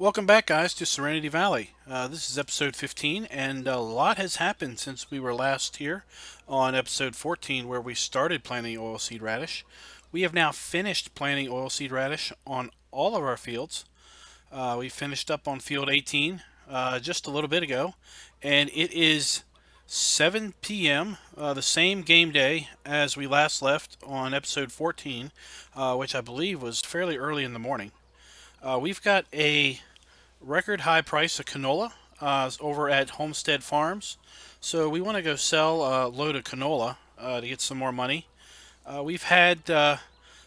Welcome back, guys, to Serenity Valley. This is episode 15, and a lot has happened since we were last here on episode 14, where we started planting oilseed radish. We have now finished planting oilseed radish on all of our fields. We finished up on field 18 just a little bit ago, and it is 7 p.m., the same game day as we last left on episode 14, which I believe was fairly early in the morning. We've got a record high price of canola over at Homestead Farms. So we want to go sell a load of canola to get some more money. We've had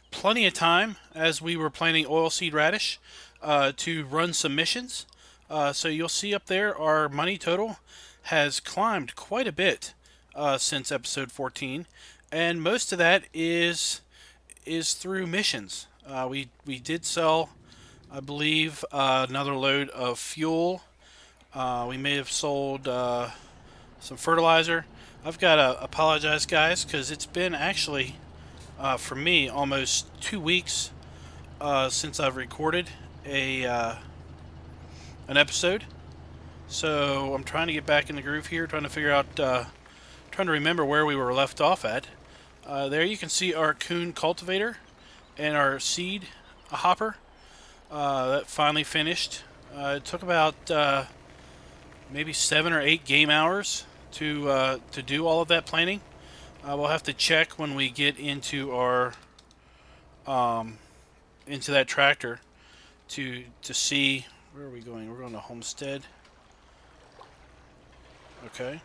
plenty of time as we were planting oilseed radish to run some missions. So you'll see up there our money total has climbed quite a bit since episode 14, and most of that is through missions. We did sell, I believe, another load of fuel. We may have sold some fertilizer. I've got to apologize, guys, because it's been actually, for me, almost 2 weeks since I've recorded an episode. So I'm trying to get back in the groove here, trying to figure out, trying to remember where we were left off at. There you can see our coon cultivator and our seed hopper. That finally finished. It took about maybe 7 or 8 game hours to do all of that planning. We'll have to check when we get into our into that tractor to see where are we going. We're going to Homestead. Okay.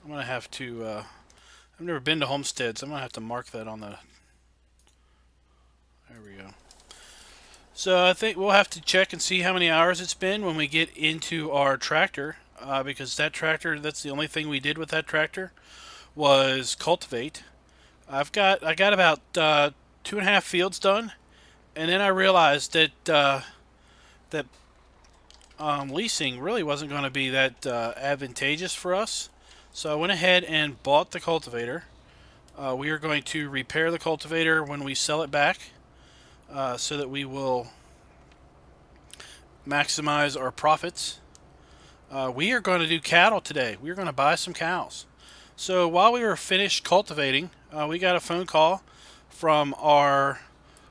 I'm gonna have to. I've never been to Homestead, so I'm gonna have to mark that on the. There we go. So I think we'll have to check and see how many hours it's been when we get into our tractor, because that tractor, that's the only thing we did with that tractor, was cultivate. I got about 2.5 fields done, and then I realized that leasing really wasn't going to be that advantageous for us. So I went ahead and bought the cultivator. We are going to repair the cultivator when we sell it back. So that we will maximize our profits. We are going to do cattle today. We are going to buy some cows. So while we were finished cultivating, we got a phone call from our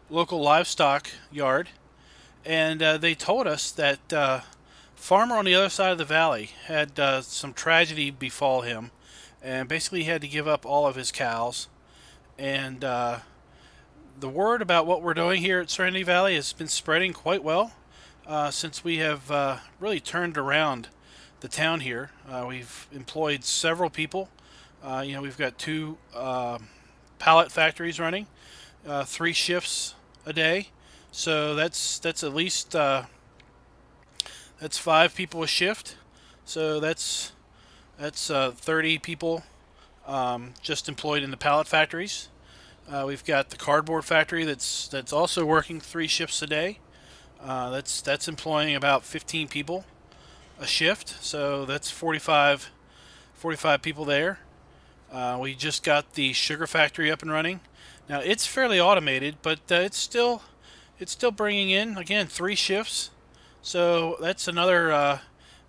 local livestock yard, and they told us that farmer on the other side of the valley had some tragedy befall him, and basically he had to give up all of his cows. And the word about what we're doing here at Serenity Valley has been spreading quite well since we have really turned around the town here. We've employed several people. We've got 2 pallet factories running, 3 shifts a day. So that's at least that's 5 people a shift. So that's 30 people just employed in the pallet factories. We've got the cardboard factory that's also working 3 shifts a day. That's employing about 15 people a shift, so that's 45 people there. We just got the sugar factory up and running. Now it's fairly automated, but it's still bringing in, again, 3 shifts. So that's another I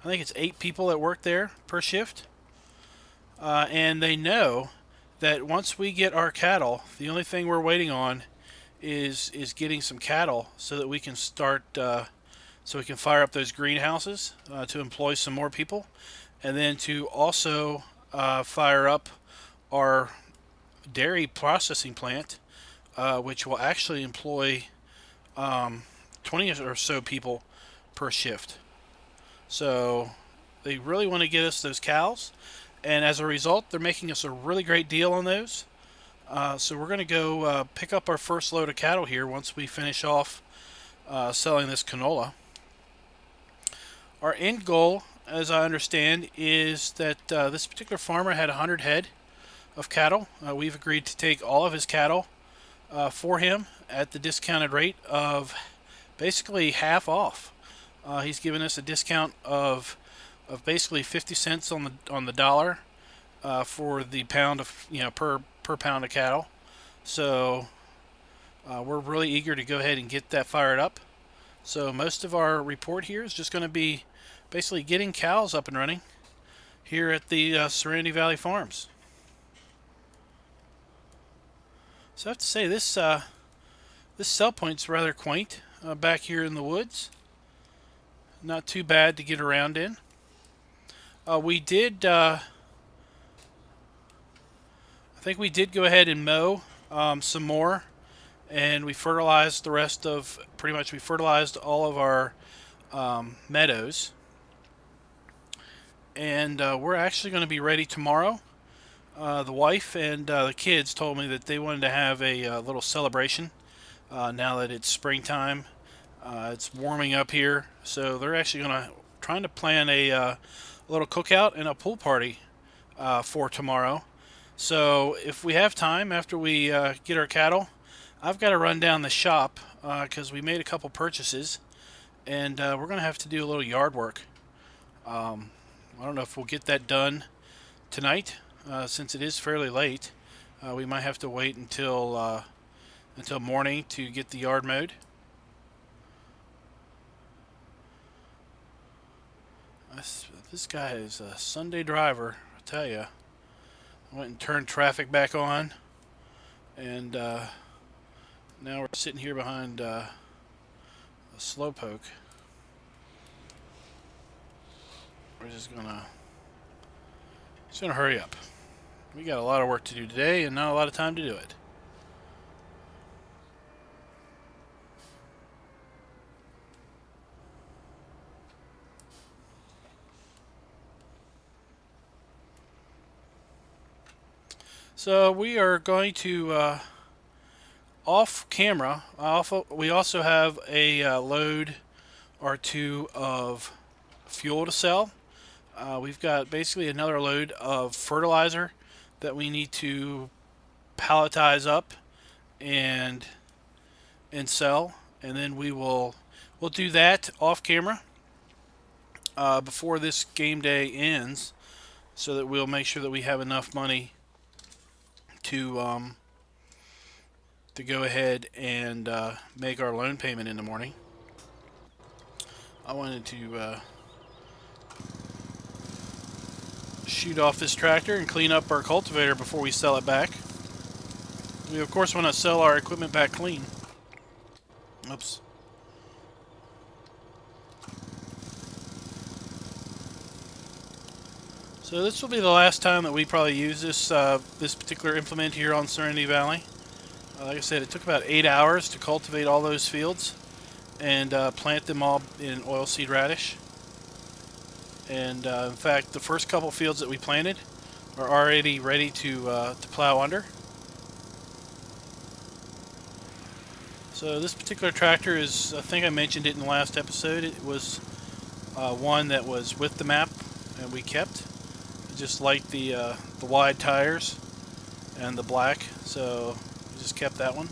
think it's 8 people that work there per shift, and they know that once we get our cattle, the only thing we're waiting on is getting some cattle so that we can start, so we can fire up those greenhouses to employ some more people, and then to also fire up our dairy processing plant, which will actually employ 20 or so people per shift. So they really want to get us those cows. And as a result, they're making us a really great deal on those. So we're going to go pick up our first load of cattle here once we finish off selling this canola. Our end goal, as I understand, is that this particular farmer had 100 head of cattle. We've agreed to take all of his cattle for him at the discounted rate of basically half off. He's given us a discount of basically 50 cents on the dollar for the pound of per pound of cattle. So we're really eager to go ahead and get that fired up. So most of our report here is just going to be basically getting cows up and running here at the Serenity Valley Farms. So I have to say this cell point's rather quaint back here in the woods. Not too bad to get around in. We did, I think we did go ahead and mow some more, and we fertilized the rest of, pretty much we fertilized all of our meadows. And we're actually going to be ready tomorrow. The wife and the kids told me that they wanted to have a little celebration now that it's springtime. It's warming up here, so they're actually trying to plan a little cookout and a pool party for tomorrow. So if we have time after we get our cattle, I've got to run down the shop because we made a couple purchases, and we're going to have to do a little yard work. I don't know if we'll get that done tonight since it is fairly late. We might have to wait until morning to get the yard mowed. This guy is a Sunday driver, I tell you. I went and turned traffic back on, and now we're sitting here behind a slowpoke. We're just gonna hurry up. We got a lot of work to do today and not a lot of time to do it. So we are going to off camera. We also have a load or two of fuel to sell. We've got basically another load of fertilizer that we need to palletize up and sell, and then we'll do that off camera before this game day ends, so that we'll make sure that we have enough money to go ahead and make our loan payment in the morning. I wanted to shoot off this tractor and clean up our cultivator before we sell it back. We of course want to sell our equipment back clean. Oops. So this will be the last time that we probably use this this particular implement here on Serenity Valley. Like I said, it took about 8 hours to cultivate all those fields and plant them all in oilseed radish. And in fact, the first couple fields that we planted are already ready to plow under. So this particular tractor is, I think I mentioned it in the last episode, it was one that was with the map and we kept. I just liked the wide tires and the black, so we just kept that one.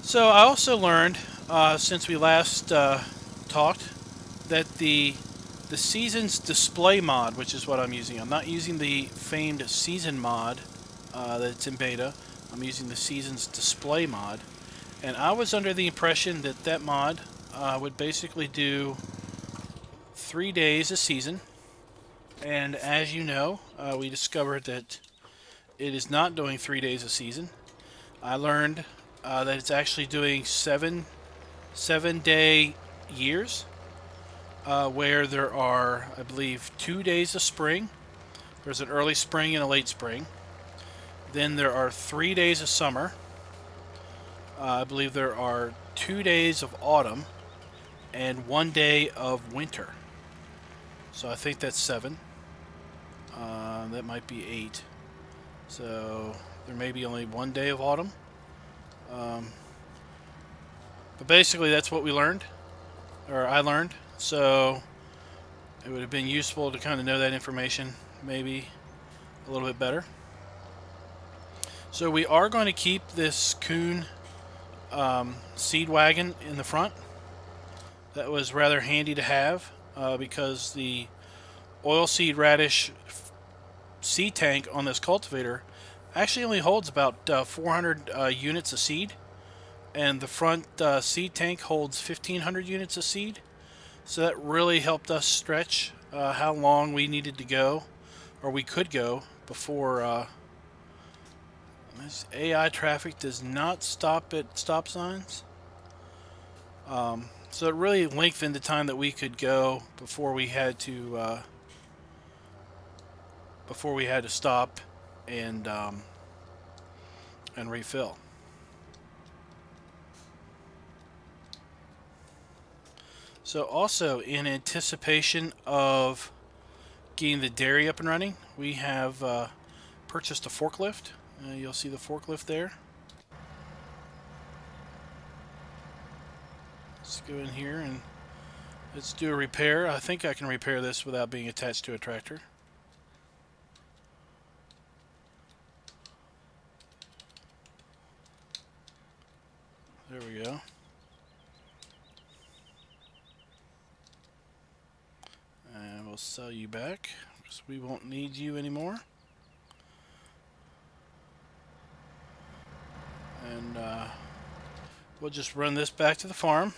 So I also learned since we last talked that the seasons display mod, which is what I'm using. I'm not using the famed season mod that's in beta. I'm using the seasons display mod, and I was under the impression that that mod would basically do 3 days a season, and as you know, we discovered that it is not doing 3 days a season. I learned that it's actually doing seven-day years, where there are, I believe, 2 days of spring. There's an early spring and a late spring. Then there are 3 days of summer. I believe there are 2 days of autumn and 1 day of winter. So I think that's 7. That might be 8. So there may be only 1 day of autumn. But basically that's what we learned, or I learned. So it would have been useful to kind of know that information maybe a little bit better. So we are going to keep this Kuhn seed wagon in the front. That was rather handy to have because the oilseed radish seed tank on this cultivator actually only holds about 400 units of seed, and the front seed tank holds 1,500 units of seed. So that really helped us stretch how long we needed to go, or we could go, before this AI traffic does not stop at stop signs. So it really lengthened the time that we could go before we had to stop and refill. So also, in anticipation of getting the dairy up and running, we have purchased a forklift. You'll see the forklift there. Let's go in here and let's do a repair. I think I can repair this without being attached to a tractor. There we go. And we'll sell you back because we won't need you anymore. And we'll just run this back to the farm.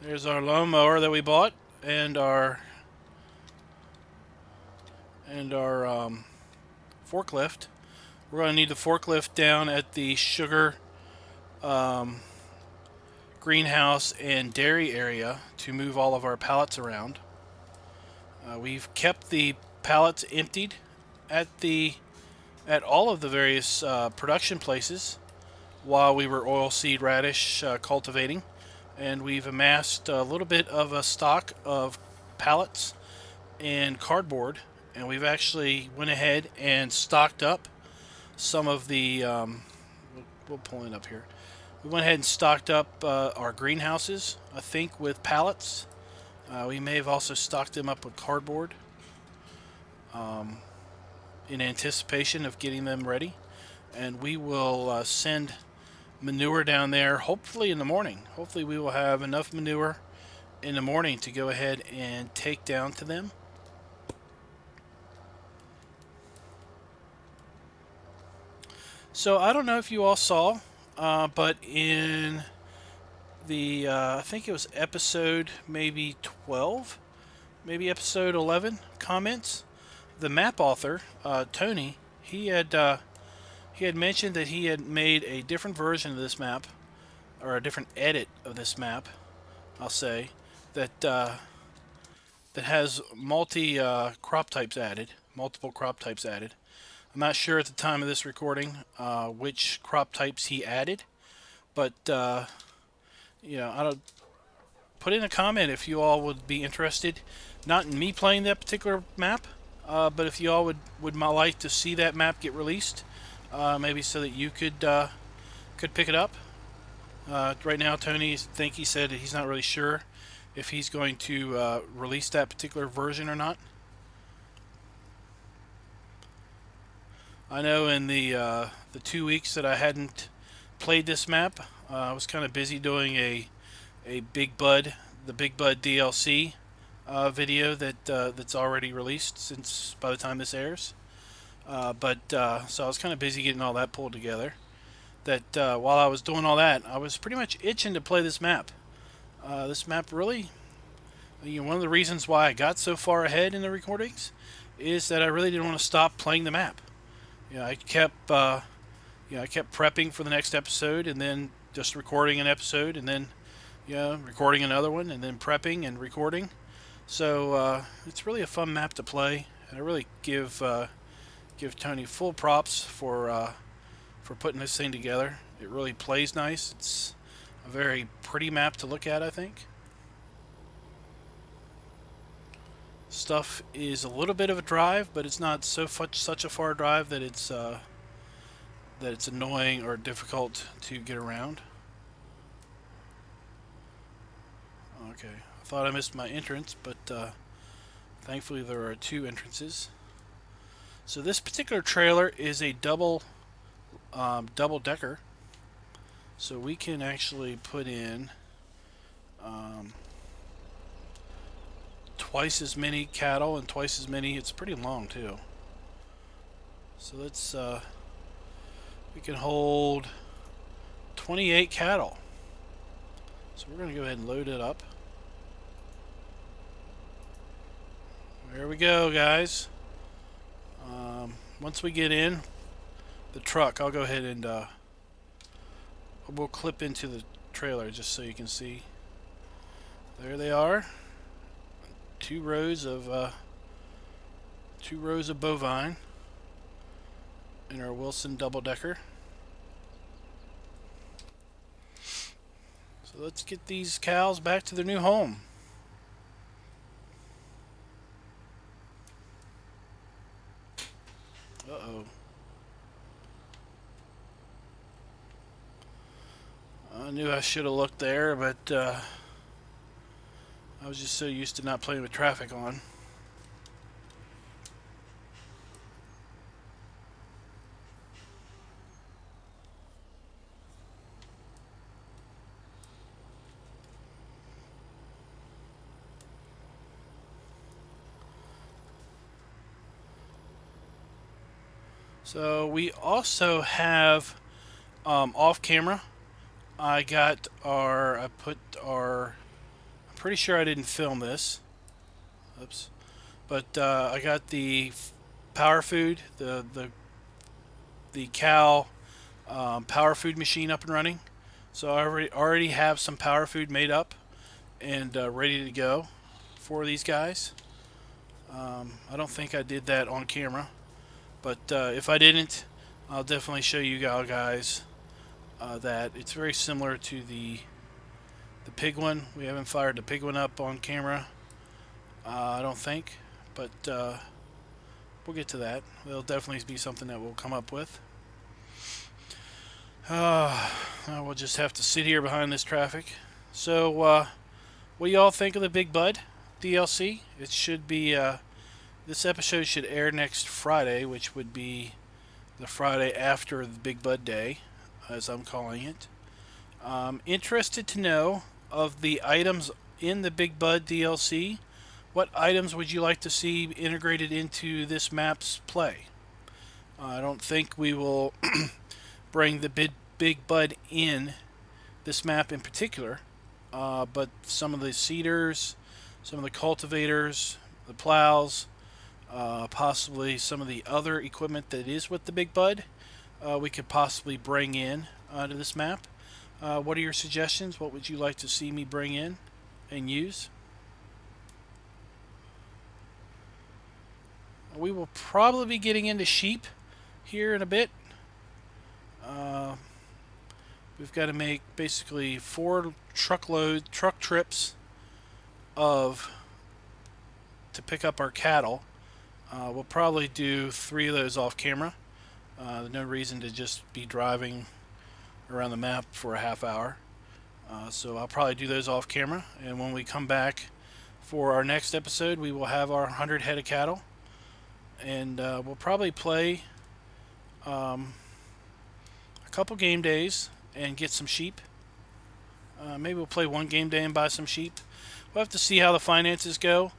There's our lawnmower that we bought, and our forklift. We're going to need the forklift down at the sugar greenhouse and dairy area to move all of our pallets around. We've kept the pallets emptied at all of the various production places while we were oilseed radish cultivating, and we've amassed a little bit of a stock of pallets and cardboard, and we've actually went ahead and stocked up some of the we'll pull it up here. We went ahead and stocked up our greenhouses, I think, with pallets. We may have also stocked them up with cardboard in anticipation of getting them ready. And we will send manure down there hopefully in the morning. Hopefully we will have enough manure in the morning to go ahead and take down to them. So I don't know if you all saw, but in the I think it was episode maybe 12, maybe episode 11 comments, the map author Tony, he had mentioned that he had made a different version of this map, or a different edit of this map, I'll say, that has multiple crop types added. I'm not sure at the time of this recording which crop types he added, but you know, I don't. Put in a comment if you all would be interested, not in me playing that particular map, but if you all would like to see that map get released, maybe so that you could pick it up. Right now, Tony, I think he said he's not really sure if he's going to release that particular version or not. I know in the 2 weeks that I hadn't played this map, I was kind of busy doing the Big Bud DLC video that's already released since by the time this airs. So I was kind of busy getting all that pulled together. That while I was doing all that, I was pretty much itching to play this map. This map really, one of the reasons why I got so far ahead in the recordings is that I really didn't want to stop playing the map. I kept prepping for the next episode, and then just recording an episode, and then recording another one, and then prepping and recording. So it's really a fun map to play, and I really give Tony full props for putting this thing together. It really plays nice. It's a very pretty map to look at, I think. Stuff is a little bit of a drive, but it's not such a far drive that it's annoying or difficult to get around. Okay, I thought I missed my entrance, but thankfully there are 2 entrances. So this particular trailer is a double decker, so we can actually put in twice as many cattle and twice as many. It's pretty long too. So let's we can hold 28 cattle. So we're going to go ahead and load it up. There we go, guys. Once we get in the truck, I'll go ahead and we'll clip into the trailer just so you can see. There they are. Two rows of bovine in our Wilson double-decker. So let's get these cows back to their new home. Uh-oh. I knew I should have looked there, but I was just so used to not playing with traffic on. So we also have off camera. I'm pretty sure I didn't film this. Oops. But I got the power food, the cow power food machine up and running. So I already have some power food made up and ready to go for these guys. I don't think I did that on camera, but if I didn't, I'll definitely show you guys that it's very similar to the pig one. We haven't fired the pig one up on camera, I don't think, but we'll get to that. There'll definitely be something that we'll come up with. We'll just have to sit here behind this traffic. So, what do y'all think of the Big Bud DLC? It should be, this episode should air next Friday, which would be the Friday after the Big Bud Day, as I'm calling it. Interested to know, of the items in the Big Bud DLC, what items would you like to see integrated into this map's play? I don't think we will bring the Big Bud in this map in particular, but some of the seeders, some of the cultivators, the plows, possibly some of the other equipment that is with the Big Bud, we could possibly bring in to this map. What are your suggestions? What would you like to see me bring in and use? We will probably be getting into sheep here in a bit. We've got to make basically 4 truck trips to pick up our cattle. We'll probably do 3 of those off camera. There's no reason to just be driving around the map for a half hour. So I'll probably do those off camera, and when we come back for our next episode, we will have our 100 head of cattle, and we'll probably play a couple game days and get some sheep. Maybe we'll play 1 game day and buy some sheep. We'll have to see how the finances go.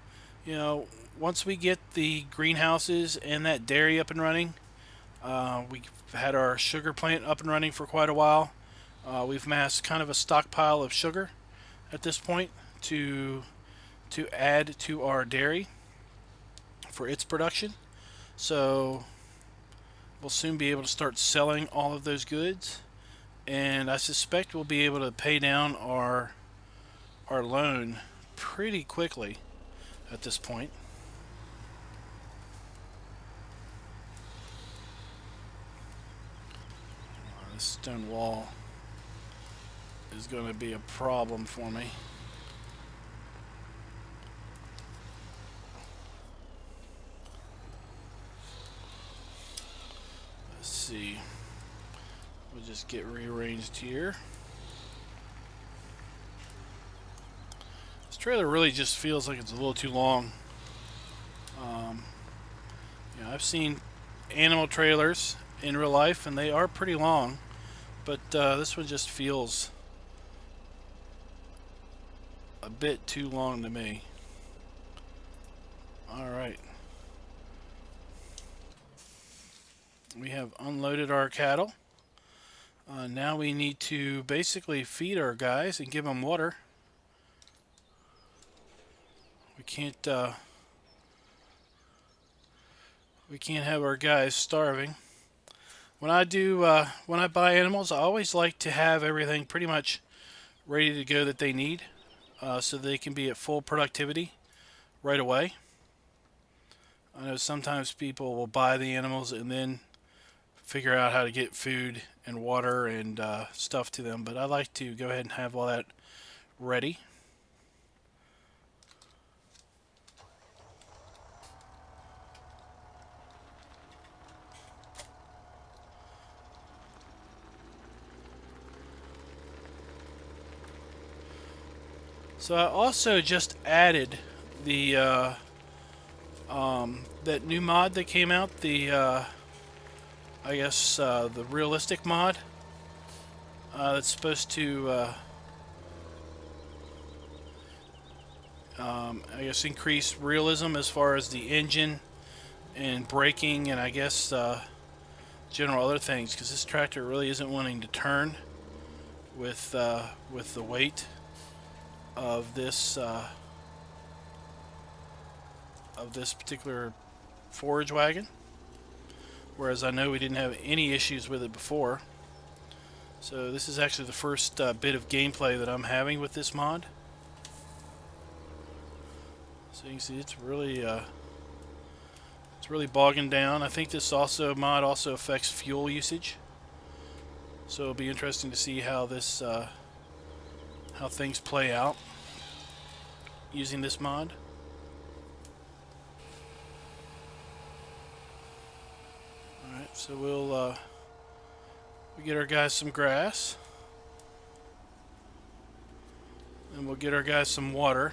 You know, once we get the greenhouses and that dairy up and running, we've had our sugar plant up and running for quite a while. We've amassed kind of a stockpile of sugar at this point to add to our dairy for its production. So we'll soon be able to start selling all of those goods, and I suspect we'll be able to pay down our loan pretty quickly at this point. This stone wall is going to be a problem for me. Let's see. We'll just get rearranged here. This trailer really just feels like it's a little too long. You know, I've seen animal trailers in real life, and they are pretty long, but this one just feels a bit too long to me. Alright. We have unloaded our cattle. Now we need to basically feed our guys and give them water. We can't have our guys starving. When I buy animals, I always like to have everything pretty much ready to go that they need, so they can be at full productivity right away. I know sometimes people will buy the animals and then figure out how to get food and water and stuff to them, but I like to go ahead and have all that ready. So I also just added the that new mod that came out, the I guess the realistic mod that's supposed to I guess increase realism as far as the engine and braking, and I guess general other things, because this tractor really isn't wanting to turn with the weight of this particular forage wagon, whereas I know we didn't have any issues with it before. So this is actually the first bit of gameplay that I'm having with this mod. So you can see it's really bogging down. I think this mod also affects fuel usage, so it'll be interesting to see how this how things play out using this mod. Alright, so we'll get our guys some grass, and we'll get our guys some water.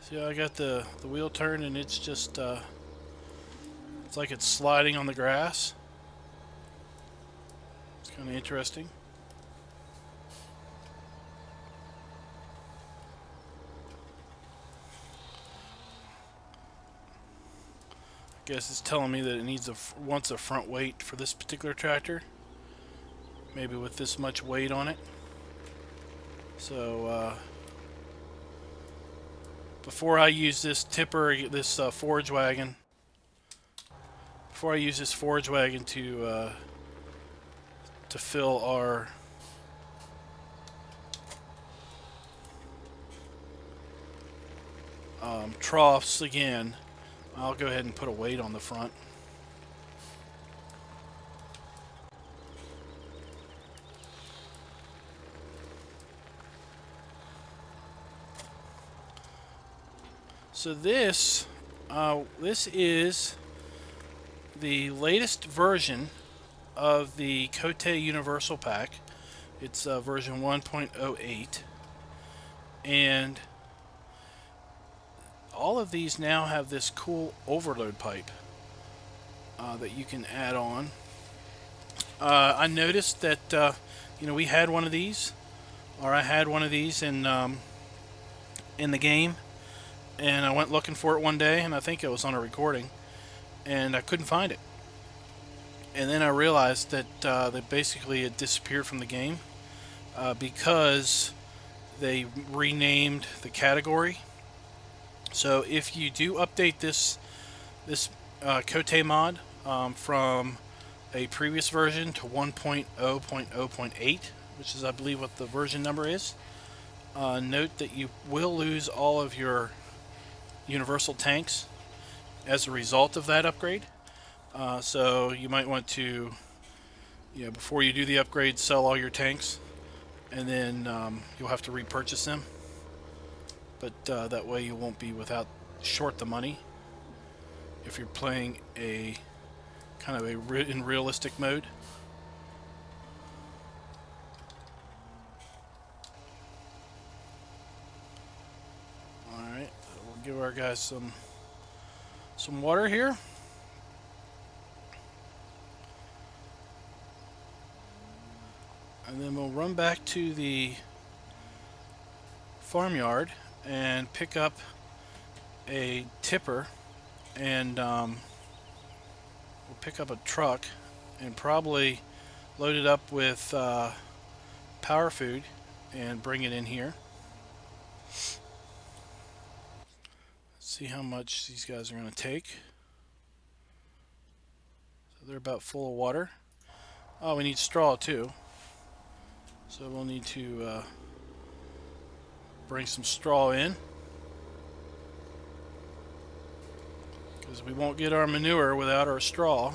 See how I got the wheel turned, and it's just it's like it's sliding on the grass. It's kind of interesting. I guess it's telling me that it needs wants a front weight for this particular tractor, maybe with this much weight on it. So before I use this tipper, this forage wagon, to fill our troughs again, I'll go ahead and put a weight on the front. So this is the latest version of the Cote Universal Pack. It's version 1.08, and all of these now have this cool overload pipe that you can add on. I noticed that we had one of these, or I had one of these in the game, and I went looking for it one day, and I think it was on a recording, and I couldn't find it. And then I realized that basically it disappeared from the game because they renamed the category. So if you do update this Cote mod from a previous version to 1.0.0.8, which is I believe what the version number is, note that you will lose all of your universal tanks as a result of that upgrade. So you might want to, before you do the upgrade, sell all your tanks, and then you'll have to repurchase them. But that way you won't be short the money if you're playing a kind of in realistic mode. Alright, we'll give our guys some water here. And then we'll run back to the farmyard and pick up a tipper and we'll pick up a truck and probably load it up with power food and bring it in here. See how much these guys are going to take. So they're about full of water. Oh, we need straw too. So we'll need to bring some straw in, because we won't get our manure without our straw.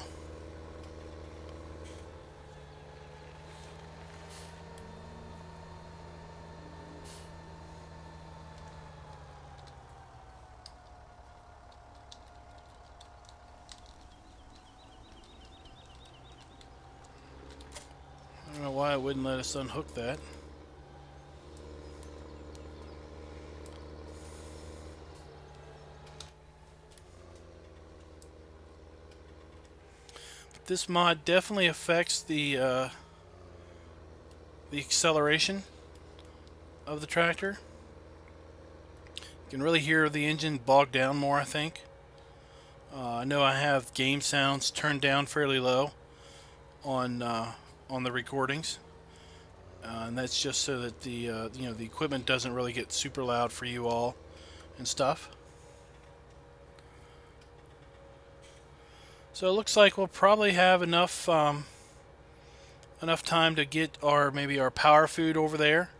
I don't know why it wouldn't let us unhook that. But this mod definitely affects the acceleration of the tractor. You can really hear the engine bog down more, I think. I know I have game sounds turned down fairly low on the recordings, and that's just so that the the equipment doesn't really get super loud for you all and stuff. So it looks like we'll probably have enough time to get maybe our power food over there.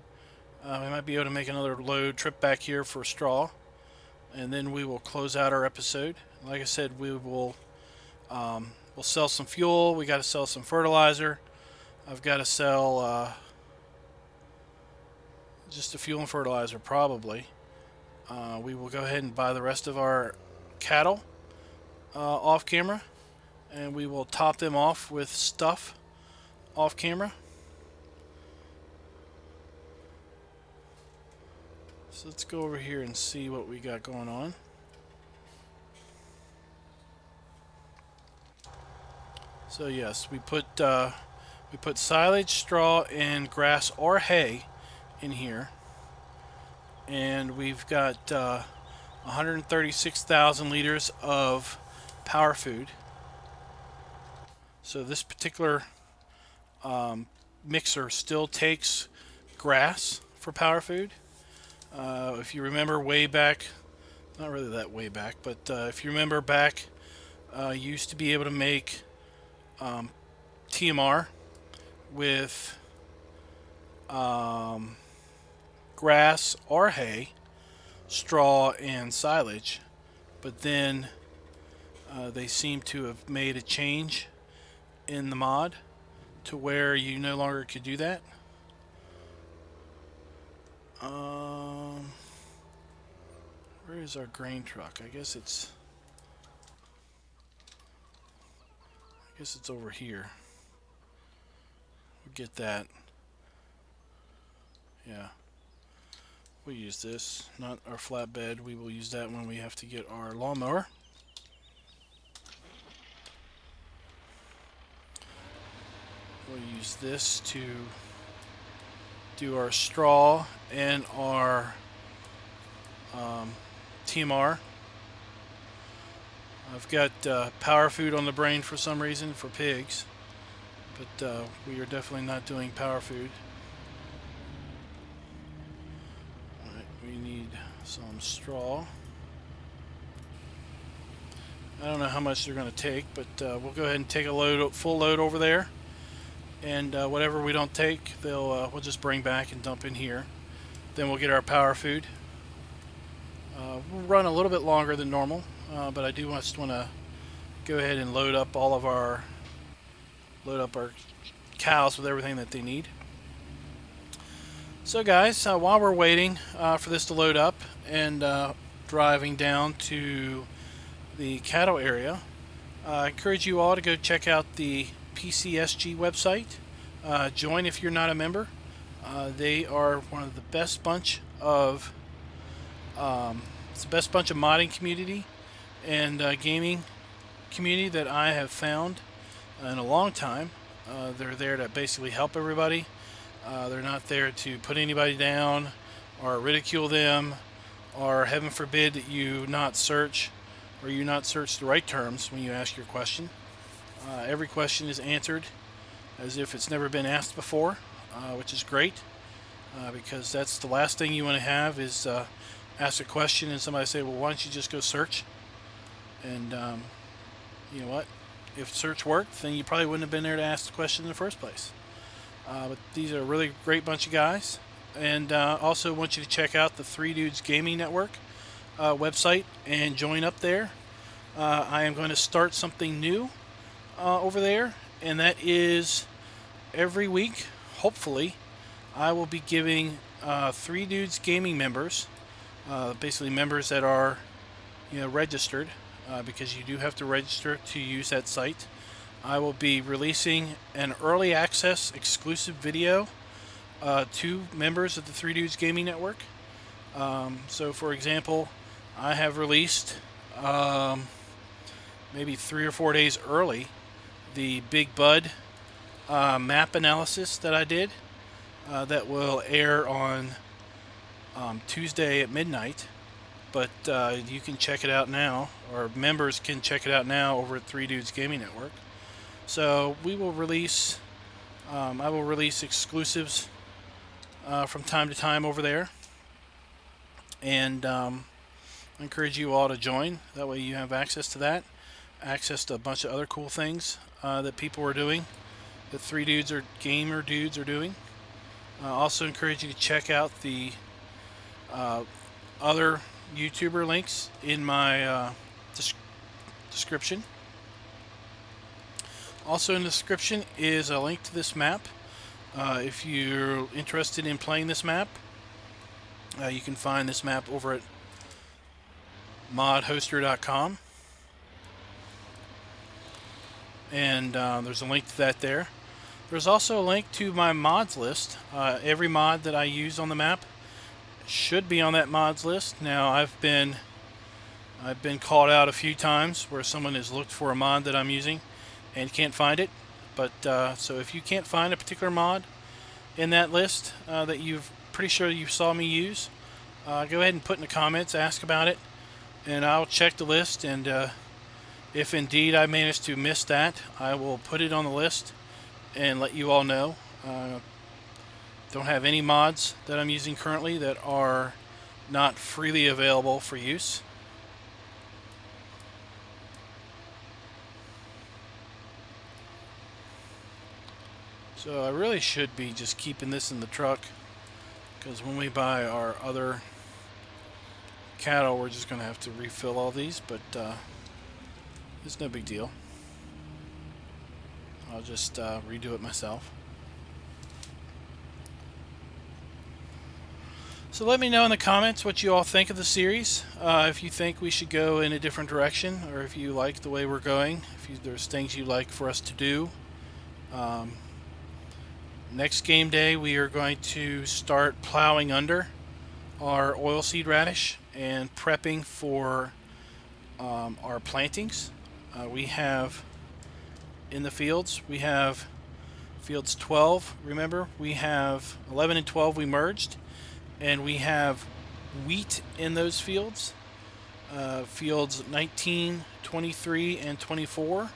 We might be able to make another load trip back here for straw, and then we will close out our episode. Like I said, we will we'll sell some fuel. We got to sell some fertilizer. I've got to sell just the fuel and fertilizer probably. We will go ahead and buy the rest of our cattle off camera, and we will top them off with stuff off camera. So let's go over here and see what we got going on. So yes, we put silage, straw, and grass or hay in here, and we've got 136,000 liters of power food. So this particular mixer still takes grass for power food. If you remember way back, not really that way back, but if you remember back, you used to be able to make TMR with grass or hay, straw, and silage, but then they seem to have made a change in the mod to where you no longer could do that. Where is our grain truck? I guess it's over here. We'll get that. Yeah. We'll use this, not our flatbed. We will use that when we have to get our lawnmower. We'll use this to do our straw and our TMR. I've got power food on the brain for some reason for pigs, but we are definitely not doing power food. Alright, we need some straw. I don't know how much they're going to take, but we'll go ahead and take a full load over there, and whatever we don't take, we'll just bring back and dump in here. Then we'll get our power food. We'll run a little bit longer than normal, but I do just want to go ahead and load up our cows with everything that they need. So guys, while we're waiting for this to load up and driving down to the cattle area, I encourage you all to go check out the PCSG website. Join if you're not a member. They are one of the best bunch of it's the best bunch of modding community and gaming community that I have found in a long time. They're there to basically help everybody. They're not there to put anybody down or ridicule them, or heaven forbid that you not search the right terms when you ask your question. Every question is answered as if it's never been asked before, which is great, because that's the last thing you want to have is ask a question and somebody say, well, why don't you just go search? And you know what? If search worked, then you probably wouldn't have been there to ask the question in the first place. But these are a really great bunch of guys. And also want you to check out the 3 Dudes Gaming Network website and join up there. I am going to start something new over there, and that is every week, hopefully, I will be giving 3 Dudes Gaming members, basically members that are registered, because you do have to register to use that site. I will be releasing an early access exclusive video to members of the 3 Dudes Gaming Network. So for example, I have released maybe 3 or 4 days early the Big Bud map analysis that I did, that will air on Tuesday at midnight. But you can check it out now, or members can check it out now over at 3 Dudes Gaming Network. So we will release, I will release exclusives from time to time over there, and I encourage you all to join. That way you have access to that, access to a bunch of other cool things that people are doing, that 3 Dudes or gamer dudes are doing. Also encourage you to check out the other YouTuber links in my description. Also in the description is a link to this map. If you're interested in playing this map, you can find this map over at modhoster.com, and there's a link to that there. There's also a link to my mods list. Every mod that I use on the map should be on that mods list. Now I've been called out a few times where someone has looked for a mod that I'm using and can't find it. But so if you can't find a particular mod in that list that you've pretty sure you saw me use, go ahead and put in the comments, ask about it, and I'll check the list, and if indeed I manage to miss that, I will put it on the list and let you all know. Don't have any mods that I'm using currently that are not freely available for use. So I really should be just keeping this in the truck, because when we buy our other cattle, we're just going to have to refill all these, but it's no big deal. I'll just redo it myself. So let me know in the comments what you all think of the series. If you think we should go in a different direction, or if you like the way we're going, if there's things you'd like for us to do. Next game day, we are going to start plowing under our oilseed radish and prepping for our plantings. We have in the fields, we have fields 12, remember, we have 11 and 12 we merged, and we have wheat in those fields. Fields 19, 23, and 24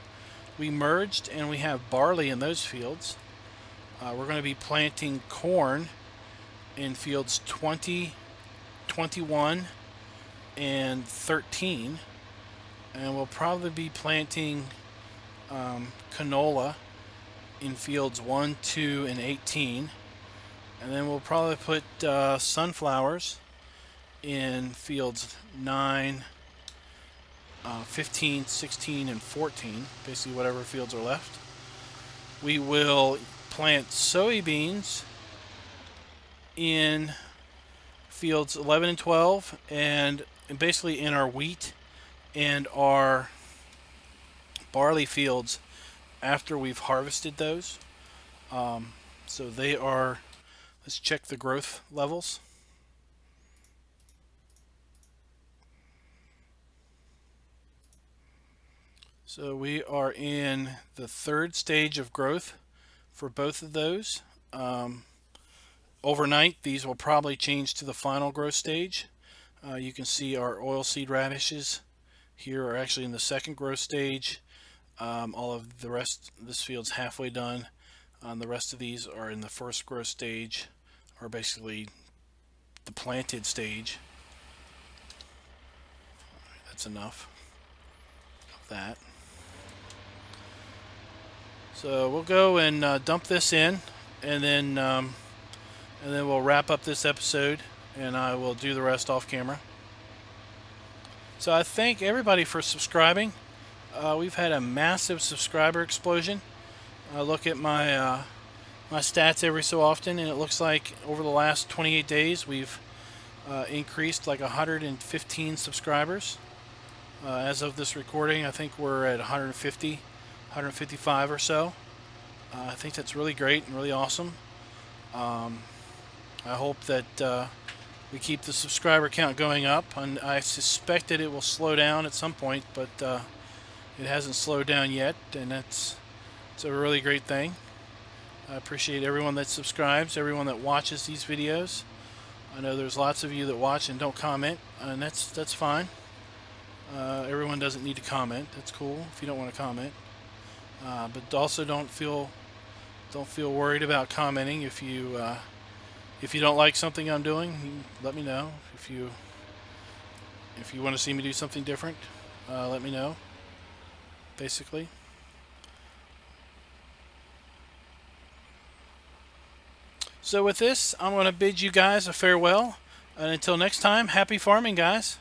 we merged, and we have barley in those fields. We're going to be planting corn in fields 20, 21, and 13, and we'll probably be planting canola in fields 1, 2, and 18, and then we'll probably put sunflowers in fields 9, 15, 16, and 14, basically whatever fields are left. We will plant soybeans in fields 11 and 12, and basically in our wheat and our barley fields after we've harvested those. So they are, let's check the growth levels. So we are in the 3rd stage of growth for both of those. Overnight, these will probably change to the final growth stage. You can see our oilseed radishes here are actually in the 2nd growth stage. All of the rest, this field's halfway done. The rest of these are in the first growth stage, or basically the planted stage. That's enough of that. So we'll go and dump this in, and then we'll wrap up this episode, and I will do the rest off camera. So I thank everybody for subscribing. We've had a massive subscriber explosion. I look at my my stats every so often, and it looks like over the last 28 days we've increased like 115 subscribers. As of this recording, I think we're at 150, 155 or so. I think that's really great and really awesome. I hope that we keep the subscriber count going up, and I suspect that it will slow down at some point, but it hasn't slowed down yet, and it's a really great thing. I appreciate everyone that subscribes, everyone that watches these videos. I know there's lots of you that watch and don't comment, and that's fine. Everyone doesn't need to comment. That's cool if you don't want to comment. But also don't feel worried about commenting. If you don't like something I'm doing, let me know. If you want to see me do something different, let me know. Basically. So with this, I'm going to bid you guys a farewell. And until next time, happy farming, guys.